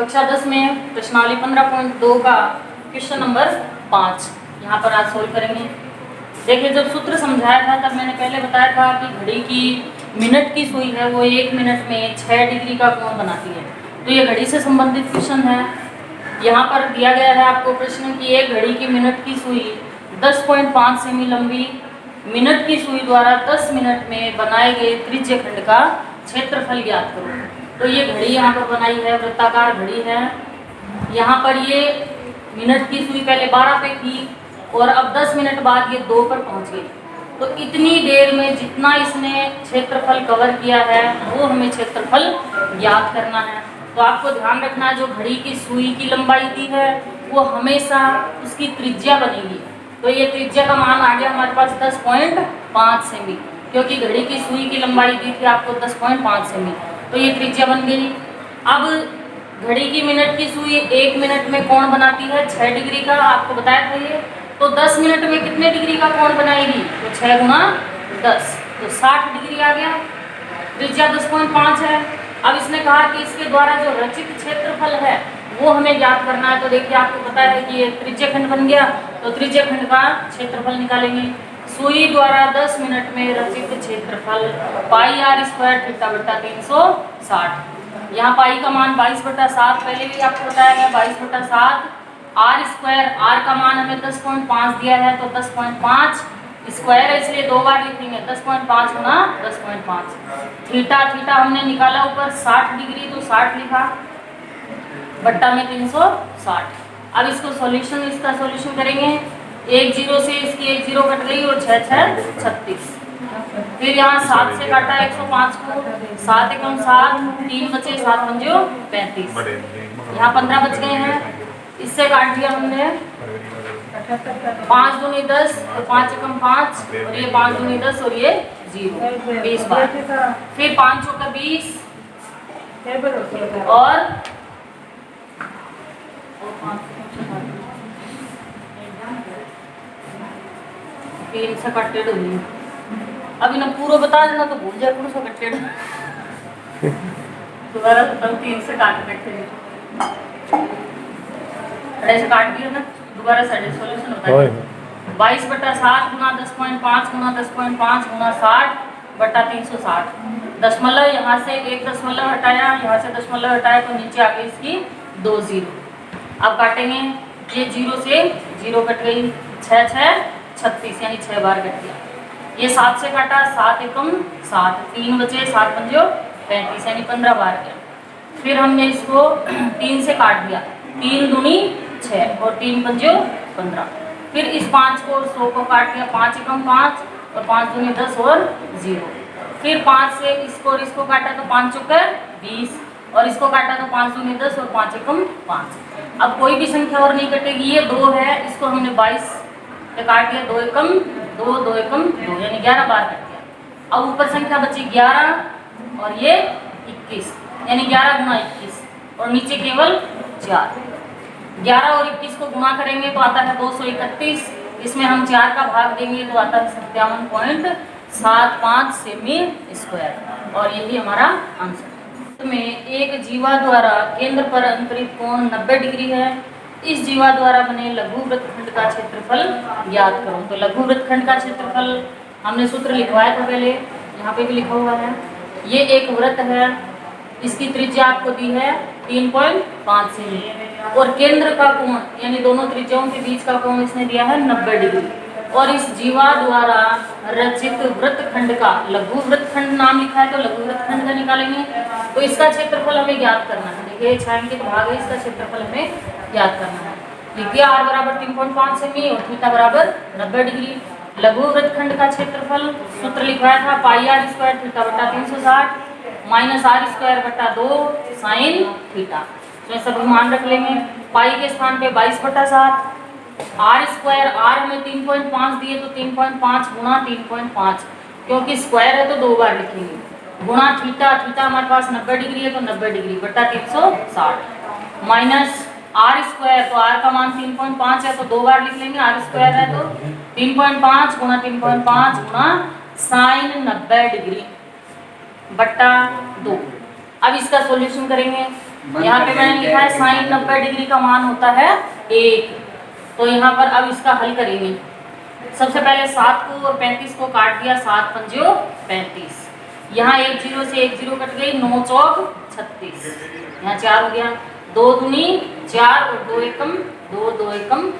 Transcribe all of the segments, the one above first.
कक्षा 10 में प्रश्नावली 15.2 का क्वेश्चन नंबर 5 यहाँ पर आज सोल्व करेंगे। देखिए, जब सूत्र समझाया था तब मैंने पहले बताया था कि घड़ी की मिनट की सुई है वो 1 मिनट में 6 डिग्री का कोण बनाती है। तो ये घड़ी से संबंधित क्वेश्चन है। यहाँ पर दिया गया है आपको प्रश्न कि एक घड़ी की मिनट की सुई 10.5 सेमी लंबी मिनट की सुई द्वारा 10 मिनट में बनाए गए त्रिज्य खंड का क्षेत्रफल ज्ञात करो। तो ये घड़ी यहाँ पर बनाई है, वृत्ताकार घड़ी है। यहाँ पर ये मिनट की सुई पहले 12 पे थी और अब 10 मिनट बाद ये 2 पर पहुँच गई। तो इतनी देर में जितना इसने क्षेत्रफल कवर किया है वो हमें क्षेत्रफल ज्ञात करना है। तो आपको ध्यान रखना है, जो घड़ी की सुई की लंबाई दी है वो हमेशा उसकी त्रिज्या बनेगी। तो ये त्रिज्या का मान आ गया हमारे पास 10.5 सेमी, क्योंकि घड़ी की सुई की लंबाई दी थी आपको 10.5 सेमी, तो ये त्रिज्या बन गई। अब घड़ी की मिनट की सुई 1 मिनट में कोण बनाती है 6 डिग्री का, आपको बताया था ये। तो 10 मिनट में कितने डिग्री का कोण बनाएगी? तो 6 गुना 10, तो 60 डिग्री आ गया। त्रिज्या 10.5 है। अब इसने कहा कि इसके द्वारा जो रचित क्षेत्रफल है वो हमें ज्ञात करना है। तो देखिए, आपको पता है कि ये त्रिज्य खंड बन गया, तो त्रिज्य खंड का क्षेत्रफल निकालेंगे। सुई द्वारा 10 मिनट में रचित क्षेत्रफल पाई आर स्क्वायर थीटा बटा 360। यहाँ पाई का मान 22/7 पहले भी आपको बताया गया, 22/7। आर स्क्वायर, आर का मान हमें 10.5 दिया है, तो 10.5 स्क्वायर है इसलिए 2 बार लिखेंगे, 10.5 गुना 10.5। थीटा, थीटा हमने निकाला ऊपर 60 डिग्री, तो 60 लिखा बट्टा में 360। अब इसको सॉल्यूशन, इसका सॉल्यूशन करेंगे। 1 0 से इसकी 1 0 कट गई और 6 6 36। फिर यहाँ 7 से काटा 105 को, 7 एकम 7, 3 बचे, 7 पंजो 35। यहाँ 15 बच गए हैं, इससे काट दिया हमने 5 दूनी 10, तो 5 एकम 5 और ये 5 दूनी 10 और ये 0, 20 बार। फिर 5 चौका 20 और फिर इनसे कटेड हुई। अब इन्हें पूरा बता देना तो भूल जाए, पूरा कटेड दोबारा 3 से काट कटे ऐसे काट दिया ना, दोबारा सॉल्यूशन होता है 22/7 गुना 10.5 गुना 10.5 गुना 60 बटा 360। दशमलव यहाँ से 1 दशमलव हटाया, यहाँ से दशमलव हटाया, तो नीचे आ गई इसकी 2 0। अब काटेंगे, ये 0 से 0 कट गई, 6 6 36 यानी 6 बार कट गया। ये 7 से काटा, 7 एकम 7, 3 बचे, 7 पंजो 35 यानी 15 बार गया। फिर हमने इसको 3 से काट दिया, 3 दूनी 6 और 3 पंजो 15। फिर इस 5 को और 100 को काट दिया, 5 एकम 5 और 5 दूनी 10 और 0। फिर 5 से इसको और इसको काटा तो 5 चौके 20 और इसको काटा तो 5 दूनी 10 और 5 एकम 5। अब कोई भी संख्या और नहीं कटेगी, ये 2 है, इसको हमने 22 से काट दिया, 2 एकम 2, 2 एकम 2 यानी 11 बार कट गया। अब ऊपर संख्या बची 11 और ये 21 यानी 11 गुना 21 और नीचे केवल 4। 11 और 21 को गुणा करेंगे तो आता है 231, इसमें हम 4 का भाग देंगे तो आता है 57.75 सेमी स्क्वायर और यही हमारा आंसर। में एक जीवा द्वारा केंद्र पर अंतरित कोण 90 डिग्री है। इस जीवा द्वारा बने लघु वृत्तखंड का क्षेत्रफल ज्ञात करो। तो लघु वृत्तखंड का क्षेत्रफल हमने सूत्र लिखवाया था पहले, यहाँ पे भी लिखा हुआ है। ये एक वृत्त है, इसकी त्रिज्या आपको दी है 3.5 सेमी और केंद्र का कोण यानी दोनों त्रिज्याओं के बीच का कोण इसने दिया है 90 डिग्री। और इस जीवा द्वारा रचित वृत्तखंड का, लघु वृत्तखंड नाम लिखा है तो लघु वृत्तखंड का निकालेंगे। तो इसका क्षेत्रफल हमें ज्ञात करना है। देखिए, छायांकित भाग है, इसका क्षेत्रफल हमें ज्ञात करना है। देखिए, r बराबर 3.5 सेमी और थीटा बराबर 90 डिग्री। लघु वृत्तखंड का क्षेत्रफल सूत्र लिखवाया था पाई आर स्क्वायर थीटा बटा 360 माइनस आर स्क्वायर बटा 2 साइन थीटा। तो ये सब मान रख लेंगे। पाई के स्थान पे 22/7, आर स्क्वायर, आर हमें 3.5 दिए तो 3.5 गुना 3.5, क्योंकि स्क्वायर है तो 2 बार लिखेंगे, गुना थीटा, थीटा हमारे पास 90 डिग्री है तो 90 डिग्री बटा 360 माइनस आर स्क्वायर, तो आर का मान 3.5 है तो 2 बार लिख लेंगे, आर स्क्वायर है तो 3.5 गुना 3.5 गुना साइन 90 डिग्री बट्टा 2। अब इसका सॉल्यूशन करेंगे यहाँ पे मैंने लिखा है साइन 90 डिग्री का मान होता है 1। तो यहाँ पर अब इसका हल करेंगे। सबसे पहले 7 को और 35 को काट दिया, 7 पंजो 35। यहाँ 1 0 से 1 0 कट गई, 9 चौक 36, यहाँ 4 हो गया, 2 दूनी 4 और 2 एकम 2, 2 एकम।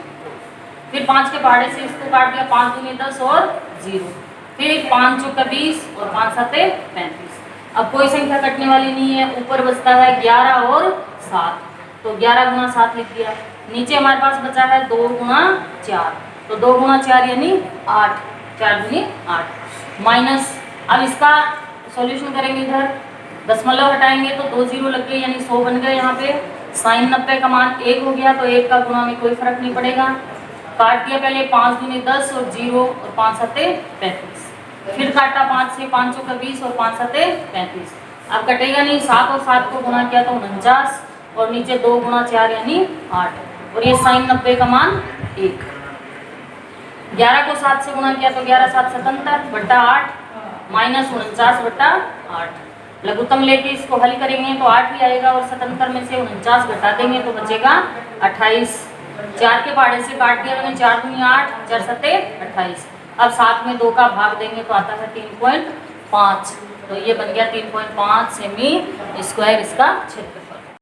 फिर 5 के पहाड़े से इसको काट दिया, 5 दूनी 10 और 0। फिर 5 चौका 20 और 5 7 35। अब कोई संख्या कटने वाली नहीं है, ऊपर बचता है 11 और 7, तो 11 गुना 7 लिख दिया। नीचे हमारे पास बचा है 2 गुना 4, तो 2 गुना 4 यानी 8, 4 दूनी 8 माइनस। अब इसका सॉल्यूशन करेंगे, इधर दशमलव हटाएंगे तो 2 0 लग गए यानी 100 बन गए। यहाँ पे साइन 90 का मान 1 हो गया, तो 1 का गुणा में कोई फर्क नहीं पड़ेगा। काट दिया पहले, 5 दूनी 10 और 0 और 5 7 35। फिर काटा 5 से, 5 चौका 20 और 5 7 35। अब कटेगा नहीं, 7 और 7 को गुणा किया तो 49 और नीचे 2 गुना 4 यानी 8 और ये साइन 90 का मान 1। 11 को 7 से गुणा किया तो 11 7 77 बट्टा 8 माइनस 49 बट्टा 8। लघुत्तम लेके इसको हल करेंगे तो 8 ही आएगा और 77 में से 49 घटा देंगे तो बचेगा 28। 4 के पहाड़े से काट दिया मैंने, 4 दूनी 8, 4 7 28। अब 7 में 2 का भाग देंगे तो आता है 3.5, तो ये बन गया 3.5 सेमी स्क्वायर इसका क्षेत्र।